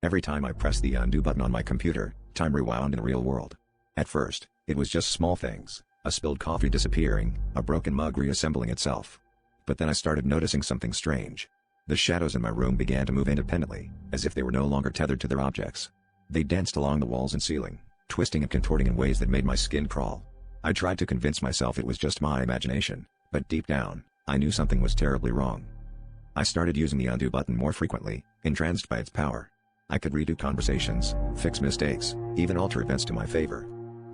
Every time I pressed the undo button on my computer, time rewound in the real world. At first, it was just small things, a spilled coffee disappearing, a broken mug reassembling itself. But then I started noticing something strange. The shadows in my room began to move independently, as if they were no longer tethered to their objects. They danced along the walls and ceiling, twisting and contorting in ways that made my skin crawl. I tried to convince myself it was just my imagination, but deep down, I knew something was terribly wrong. I started using the undo button more frequently, entranced by its power. I could redo conversations, fix mistakes, even alter events to my favor.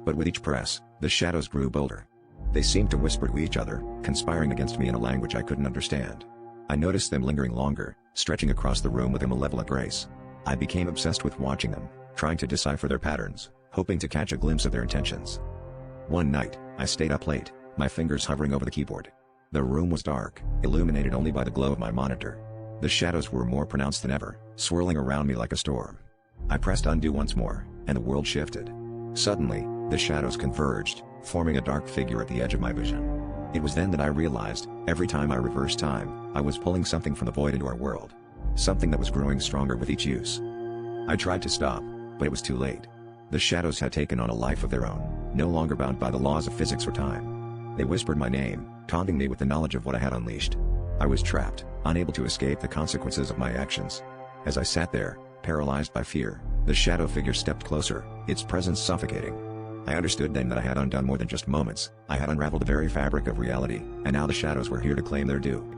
But with each press, the shadows grew bolder. They seemed to whisper to each other, conspiring against me in a language I couldn't understand. I noticed them lingering longer, stretching across the room with a malevolent grace. I became obsessed with watching them, trying to decipher their patterns, hoping to catch a glimpse of their intentions. One night, I stayed up late, my fingers hovering over the keyboard. The room was dark, illuminated only by the glow of my monitor. The shadows were more pronounced than ever, swirling around me like a storm. I pressed undo once more, and the world shifted. Suddenly, the shadows converged, forming a dark figure at the edge of my vision. It was then that I realized, every time I reversed time, I was pulling something from the void into our world. Something that was growing stronger with each use. I tried to stop, but it was too late. The shadows had taken on a life of their own, no longer bound by the laws of physics or time. They whispered my name, taunting me with the knowledge of what I had unleashed. I was trapped, unable to escape the consequences of my actions. As I sat there, paralyzed by fear, the shadow figure stepped closer, its presence suffocating. I understood then that I had undone more than just moments, I had unraveled the very fabric of reality, and now the shadows were here to claim their due.